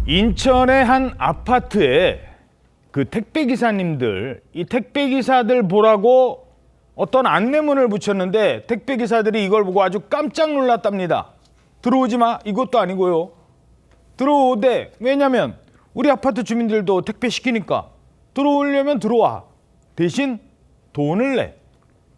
인천의 한 아파트에 그 택배기사님들, 이 택배기사들 보라고 어떤 안내문을 붙였는데 택배기사들이 이걸 보고 아주 깜짝 놀랐답니다. 들어오지 마, 이것도 아니고요. 들어오되, 왜냐면 우리 아파트 주민들도 택배 시키니까 들어오려면 들어와. 대신 돈을 내.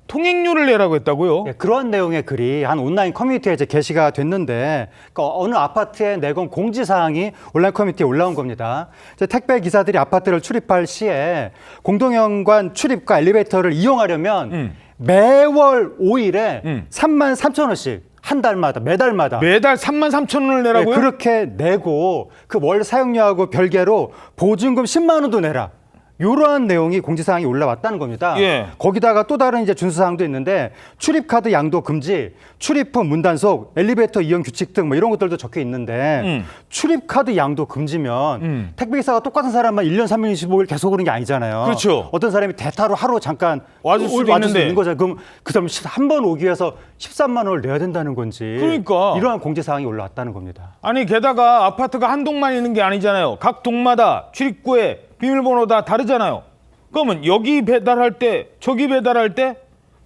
통행료를 내라고 했다고요? 예, 그런 내용의 글이 한 온라인 커뮤니티에 이제 게시가 됐는데, 그러니까 어느 아파트에 내건 공지사항이 온라인 커뮤니티에 올라온 겁니다. 이제 택배 기사들이 아파트를 출입할 시에 공동현관 출입과 엘리베이터를 이용하려면 매월 5일에 33,000원씩 한 달마다, 매달마다 매달 33,000원을 내라고요? 네, 그렇게 내고 그 월 사용료하고 별개로 보증금 10만 원도 내라. 이러한 내용이 공지사항이 올라왔다는 겁니다. 예. 거기다가 또 다른 이제 준수사항도 있는데 출입카드 양도 금지, 출입 후 문단속, 엘리베이터 이용 규칙 등 뭐 이런 것들도 적혀 있는데 출입카드 양도 금지면 택배기사가 똑같은 사람만 1년 365일 계속 오는 게 아니잖아요. 그렇죠. 어떤 사람이 대타로 하루 잠깐 와줄 수도 있는데. 있는 거잖아요. 그럼 그 사람 한 번 오기 위해서 13만 원을 내야 된다는 건지. 그러니까. 이러한 공지사항이 올라왔다는 겁니다. 아니 게다가 아파트가 한 동만 있는 게 아니잖아요. 각 동마다 출입구에 비밀번호 다 다르잖아요. 그러면 여기 배달할 때 저기 배달할 때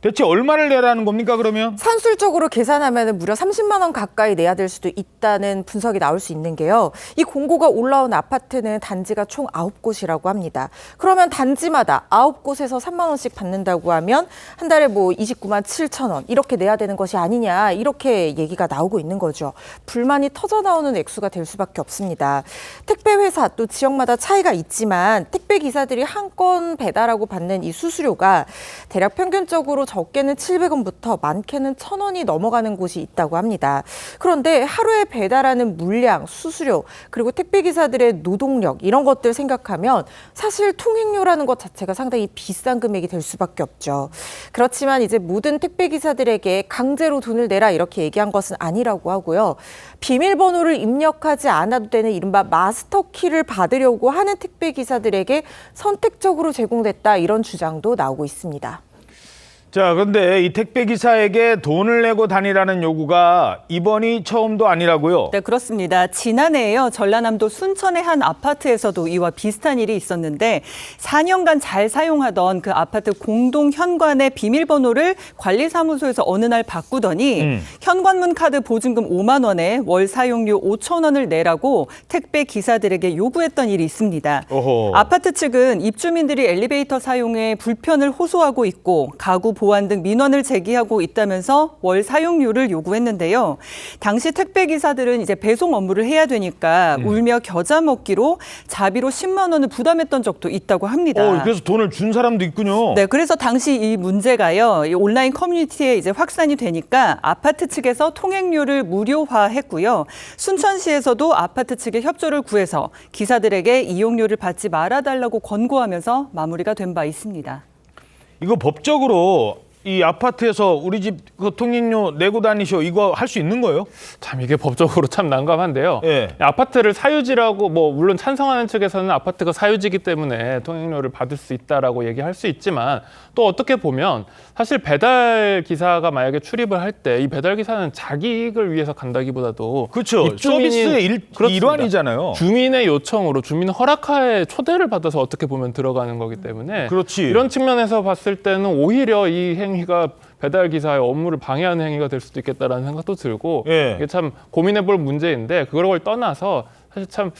대체 얼마를 내라는 겁니까 그러면? 산술적으로 계산하면 무려 30만 원 가까이 내야 될 수도 있다는 분석이 나올 수 있는 게요. 이 공고가 올라온 아파트는 단지가 총 9곳이라고 합니다. 그러면 단지마다 9곳에서 3만 원씩 받는다고 하면 한 달에 뭐 29만 7천 원 이렇게 내야 되는 것이 아니냐 이렇게 얘기가 나오고 있는 거죠. 불만이 터져나오는 액수가 될 수밖에 없습니다. 택배 회사 또 지역마다 차이가 있지만 택배 기사들이 한 건 배달하고 받는 이 수수료가 대략 평균적으로 적게는 700원부터 많게는 1,000원이 넘어가는 곳이 있다고 합니다. 그런데 하루에 배달하는 물량, 수수료, 그리고 택배기사들의 노동력 이런 것들 생각하면 사실 통행료라는 것 자체가 상당히 비싼 금액이 될 수밖에 없죠. 그렇지만 이제 모든 택배기사들에게 강제로 돈을 내라 이렇게 얘기한 것은 아니라고 하고요. 비밀번호를 입력하지 않아도 되는 이른바 마스터키를 받으려고 하는 택배기사들에게 선택적으로 제공됐다 이런 주장도 나오고 있습니다. 자, 그런데 이 택배기사에게 돈을 내고 다니라는 요구가 이번이 처음도 아니라고요? 네, 그렇습니다. 지난해에요. 전라남도 순천의 한 아파트에서도 이와 비슷한 일이 있었는데 4년간 잘 사용하던 그 아파트 공동 현관의 비밀번호를 관리사무소에서 어느 날 바꾸더니 현관문 카드 보증금 5만 원에 월 사용료 5천 원을 내라고 택배 기사들에게 요구했던 일이 있습니다. 어허. 아파트 측은 입주민들이 엘리베이터 사용에 불편을 호소하고 있고 가구 보안 등 민원을 제기하고 있다면서 월 사용료를 요구했는데요. 당시 택배기사들은 이제 배송 업무를 해야 되니까 울며 겨자 먹기로 자비로 10만 원을 부담했던 적도 있다고 합니다. 그래서 돈을 준 사람도 있군요. 네, 그래서 당시 이 문제가요. 이 온라인 커뮤니티에 이제 확산이 되니까 아파트 측에서 통행료를 무료화했고요. 순천시에서도 아파트 측의 협조를 구해서 기사들에게 이용료를 받지 말아달라고 권고하면서 마무리가 된 바 있습니다. 이거 법적으로 이 아파트에서 우리 집 그 통행료 내고 다니셔 이거 할 수 있는 거예요? 참 이게 법적으로 참 난감한데요. 예. 아파트를 사유지라고 뭐 물론 찬성하는 측에서는 아파트가 사유지이기 때문에 통행료를 받을 수 있다라고 얘기할 수 있지만 또 어떻게 보면 사실 배달 기사가 만약에 출입을 할 때 이 배달 기사는 자기 이익을 위해서 간다기보다도 그렇죠. 서비스의 그렇습니다. 일환이잖아요. 주민의 요청으로 주민 허락하에 초대를 받아서 어떻게 보면 들어가는 거기 때문에 그렇지. 이런 측면에서 봤을 때는 오히려 이 행위가 배달 기사의 업무를 방해하는 행위가 될 수도 있겠다라는 생각도 들고 예. 이게 참 고민해볼 문제인데 그걸 떠나서 사실 참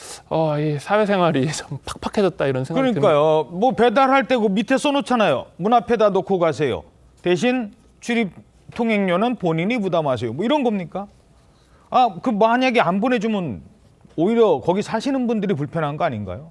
이 사회생활이 좀 팍팍해졌다 이런 생각이 듭니다. 그러니까요. 뭐 배달할 때 그 밑에 써놓잖아요. 문 앞에다 놓고 가세요. 대신 출입 통행료는 본인이 부담하세요. 뭐 이런 겁니까? 그 만약에 안 보내주면 오히려 거기 사시는 분들이 불편한 거 아닌가요?